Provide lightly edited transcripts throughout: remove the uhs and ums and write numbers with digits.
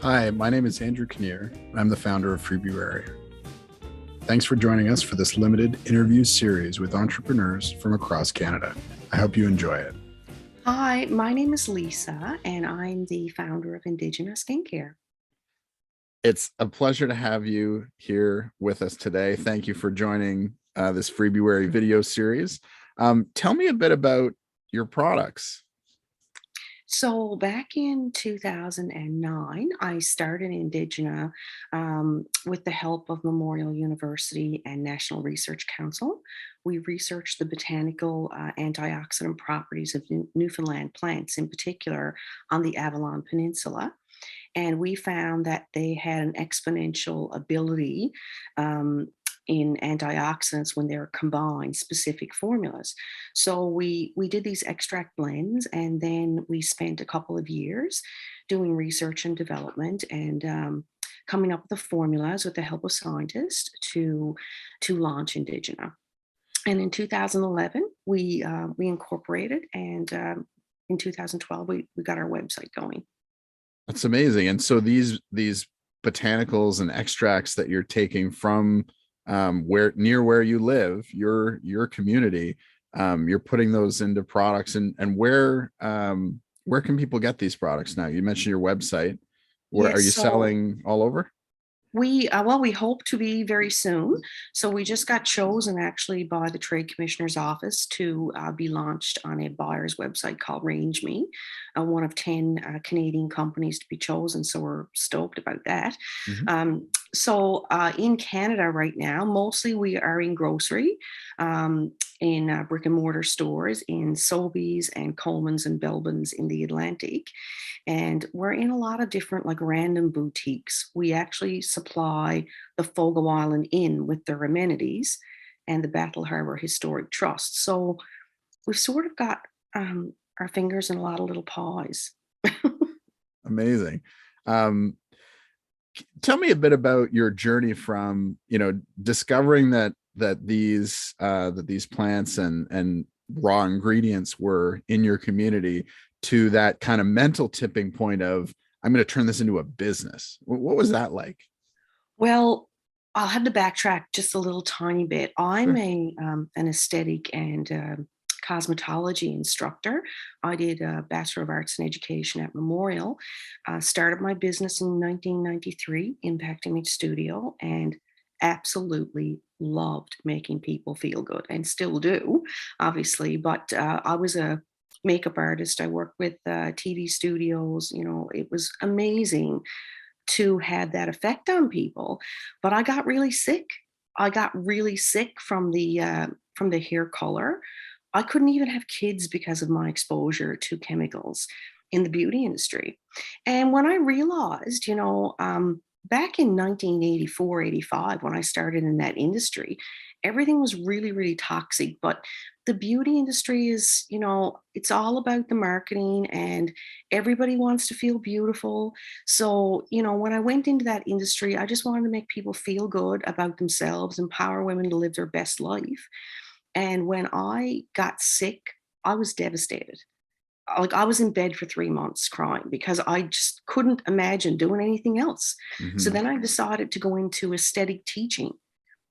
Hi, my name is Andrew Kinnear. I'm the founder of Freebruary. Thanks for joining us for this limited interview series with entrepreneurs from across Canada. I hope you enjoy it. Hi, my name is Lisa, and I'm the founder of Indigena Skincare. It's a pleasure to have you here with us today. Thank you for joining this Freebruary video series. Tell me a bit about your products. So back in 2009, I started Indigena with the help of Memorial University and National Research Council. We researched the botanical antioxidant properties of Newfoundland plants, in particular on the Avalon Peninsula. And we found that they had an exponential ability um, in antioxidants when they're combined specific formulas. So we did these extract blends, and then we spent a couple of years doing research and development and coming up with the formulas with the help of scientists to launch Indigena. And in 2011, we incorporated, and in 2012 we got our website going. That's amazing. And so these botanicals and extracts that you're taking from where you live, your community, you're putting those into products, and where can people get these products now? You mentioned your website. Where are Yes, you so selling all over? we hope to be very soon. So we just got chosen actually by the Trade Commissioner's office to be launched on a buyer's website called Range Me, one of 10 Canadian companies to be chosen. So we're stoked about that. Mhm. So in Canada right now, mostly we are in grocery, in brick and mortar stores, in Sobeys and Coleman's and Belbin's in the Atlantic. And we're in a lot of different, like, random boutiques. We actually supply the Fogo Island Inn with their amenities and the Battle Harbor Historic Trust. So we've sort of got our fingers in a lot of little pies. Amazing. Um, Tell me a bit about your journey from, discovering that these plants and raw ingredients were in your community, to that kind of mental tipping point of, I'm going to turn this into a business. What was that like? Well, I'll have to backtrack just a little tiny bit. I'm Sure. a an aesthetic and cosmetology instructor. I did a Bachelor of Arts in Education at Memorial. Started my business in 1993, Impact Image Studio, and absolutely loved making people feel good, and still do, obviously. But I was a makeup artist. I worked with TV studios. It was amazing to have that effect on people. But I got really sick. I got really sick from the hair color. I couldn't even have kids because of my exposure to chemicals in the beauty industry. And when I realized, back in 1984, 85, when I started in that industry, everything was really, really toxic. But the beauty industry is, it's all about the marketing, and everybody wants to feel beautiful. So, when I went into that industry, I just wanted to make people feel good about themselves, empower women to live their best life. And when I got sick, I was devastated. Like, I was in bed for 3 months crying because I just couldn't imagine doing anything else. So Hmm. then I decided to go into aesthetic teaching.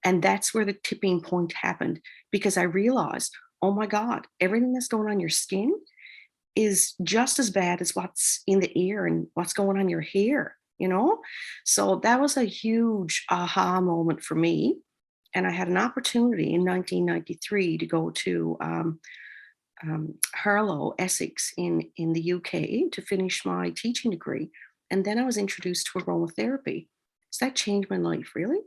And that's where the tipping point happened, because I realized, oh my God, everything that's going on your skin is just as bad as what's in the air and what's going on your hair. So that was a huge aha moment for me. And I had an opportunity in 1993 to go to Harlow, Essex, in the UK, to finish my teaching degree. And then I was introduced to aromatherapy. So that changed my life, really.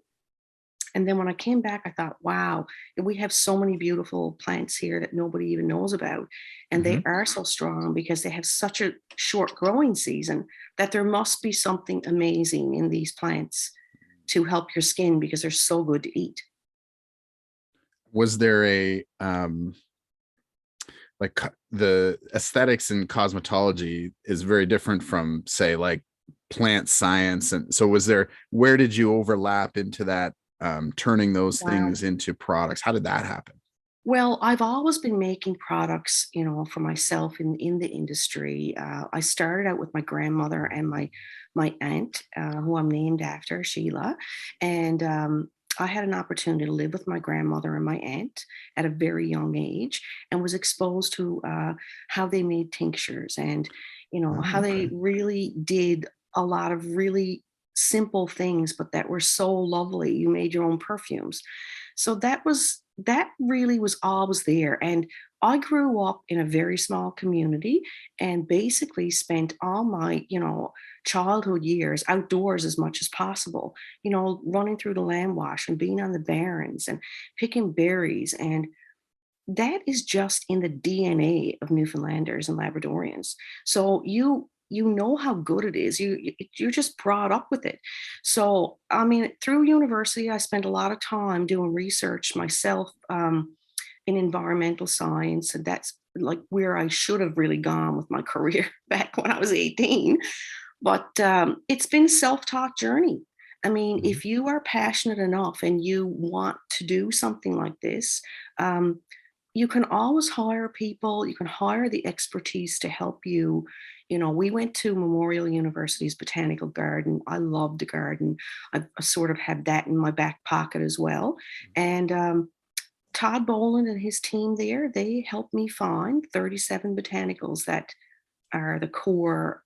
And then when I came back, I thought, wow, we have so many beautiful plants here that nobody even knows about. And Hmm. they are so strong because they have such a short growing season, that there must be something amazing in these plants to help your skin because they're so good to eat. Was there a the aesthetics and cosmetology is very different from, say, like plant science, and so where did you overlap into that, turning those Wow. things into products? How did that happen? Well, I've always been making products, for myself in the industry. I started out with my grandmother and my aunt, who I'm named after, Sheila, and I had an opportunity to live with my grandmother and my aunt at a very young age, and was exposed to how they made tinctures, and Oh, how they okay. really did a lot of really simple things, but that were so lovely. You made your own perfumes, so that really was always there. And I grew up in a very small community and basically spent all my, childhood years outdoors as much as possible, running through the land wash and being on the barrens and picking berries. And that is just in the DNA of Newfoundlanders and Labradorians. So you know how good it is. You're just brought up with it. So I mean, through university, I spent a lot of time doing research myself, in environmental science, and that's like where I should have really gone with my career back when I was 18. But it's been a self-taught journey. I mean, Mhm. if you are passionate enough and you want to do something like this, um, you can always hire people. You can hire the expertise to help you. We went to Memorial University's botanical garden. I love the garden. I sort of had that in my back pocket as well. And Todd Boland and his team there, they helped me find 37 botanicals that are the core,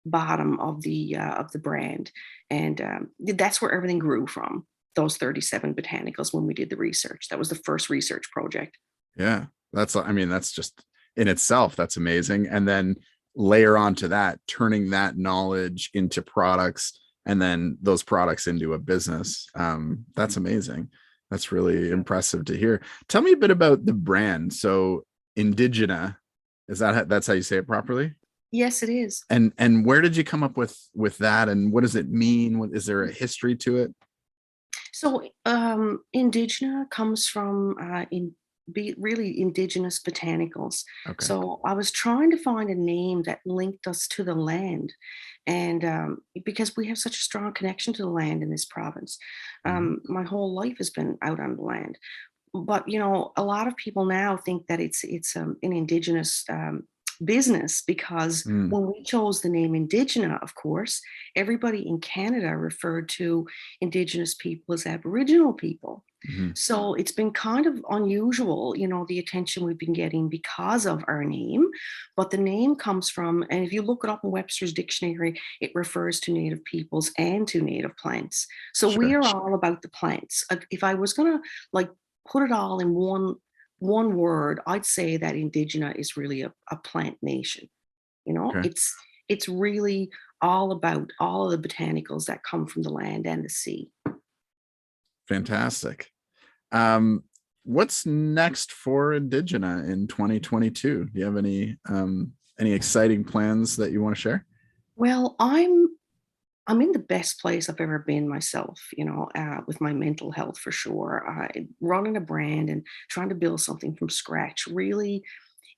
bottom of the brand, and that's where everything grew from. Those 37 botanicals when we did the research. That was the first research project. Yeah, I mean, that's just in itself, that's amazing. And then layer onto that, turning that knowledge into products and then those products into a business. That's amazing. That's really impressive to hear. Tell me a bit about the brand. So Indigena, that's how you say it properly? Yes, it is. And where did you come up with that, and what does it mean? What is there a history to it? So, Indigena comes from really indigenous botanicals. Okay. So, I was trying to find a name that linked us to the land, and because we have such a strong connection to the land in this province, Mhm. my whole life has been out on the land. But a lot of people now think that it's an indigenous business, because Mm, when we chose the name Indigena, of course, everybody in Canada referred to Indigenous people as Aboriginal people. mhm. So it's been kind of unusual, the attention we've been getting because of our name. But the name comes from, and if you look it up in Webster's dictionary, it refers to Native peoples and to native plants. So we Sure. are all about the plants. If I was gonna like put it all in one word, I'd say that Indigena is really a plant nation. Okay. It's really all about all of the botanicals that come from the land and the sea. Fantastic. Um, what's next for Indigena in 2022? Do you have any exciting plans that you want to share? Well, I'm in the best place I've ever been myself, with my mental health for sure. Running a brand and trying to build something from scratch really,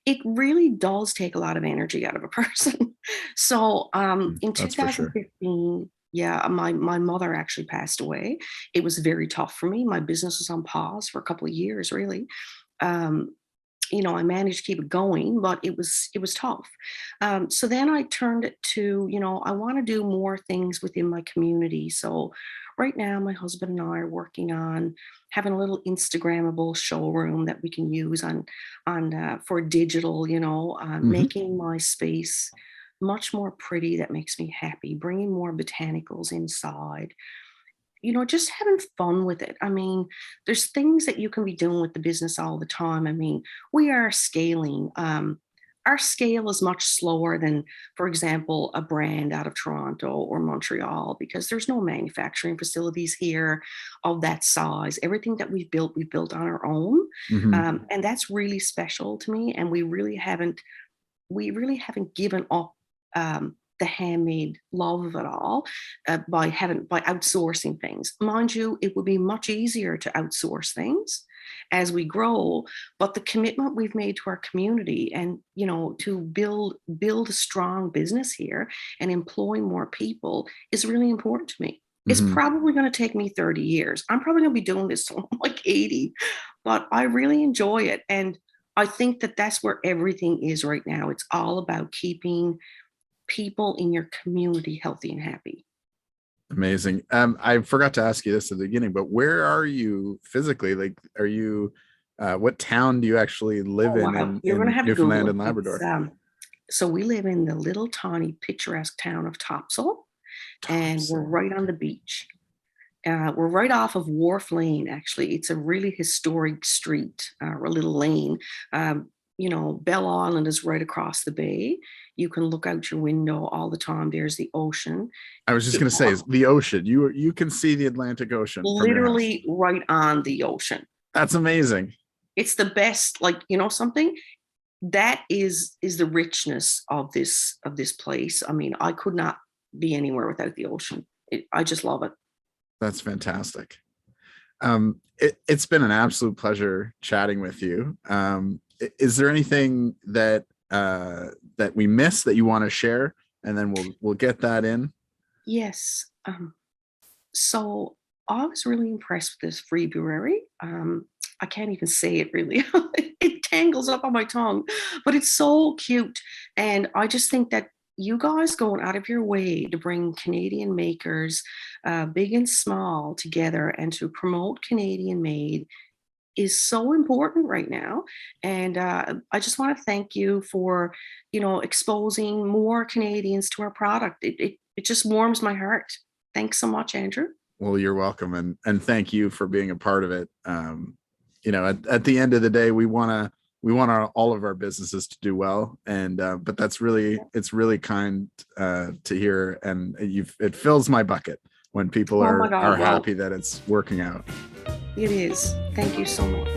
it really does take a lot of energy out of a person. So in That's for sure. 2015, yeah, my mother actually passed away. It was very tough for me. My business was on pause for a couple of years, really. Um, I managed to keep it going, but it was tough. So then I turned it to, I want to do more things within my community. So right now, my husband and I are working on having a little Instagrammable showroom that we can use on for digital, Mhm. making my space much more pretty. That makes me happy. Bringing more botanicals inside, just having fun with it. I mean, there's things that you can be doing with the business all the time. I mean, we are scaling. Our scale is much slower than, for example, a brand out of Toronto or Montreal, because there's no manufacturing facilities here of that size. Everything that we've built on our own, Mhm. and that's really special to me. And we really haven't given up the handmade love of it all, by outsourcing things. Mind you, it would be much easier to outsource things as we grow, but the commitment we've made to our community, and to build a strong business here and employ more people, is really important to me. It's Hmm. probably going to take me 30 years. I'm probably going to be doing this till I'm like 80, but I really enjoy it. And I think that that's where everything is right now. It's all about keeping people in your community healthy and happy. Amazing. I forgot to ask you this at the beginning, but where are you physically? Like, are you, what town do you actually live Oh, wow. You're going to in have to Newfoundland Google it. and It's Labrador? so we live in the little tiny picturesque town of Topsail, and we're Thompson. right on the beach. We're right off of Wharf Lane, actually. It's a really historic street, or a little lane. Bell Island is right across the bay. You can look out your window all the time. There's the ocean. I was just It, going to say, is the ocean. You can see the Atlantic Ocean from your house. literally right on the ocean. That's amazing. It's the best, like, something that is the richness of this place. I mean, I could not be anywhere without the ocean. I just love it. That's fantastic. It's been an absolute pleasure chatting with you. Is there anything that we missed that you want to share, and then we'll get that in? Yes. So I was really impressed with this Freebruary. I can't even say it really. It tangles up on my tongue, but it's so cute. And I just think that you guys going out of your way to bring Canadian makers, big and small, together and to promote Canadian made is so important right now. And I just want to thank you for, exposing more Canadians to our product. It just warms my heart. Thanks so much, Andrew. Well, you're welcome, and thank you for being a part of it. At the end of the day, we want all of our businesses to do well, and but it's really kind to hear, and it fills my bucket when people Oh my are God. Well, happy that it's working out. it is. Thank you so much.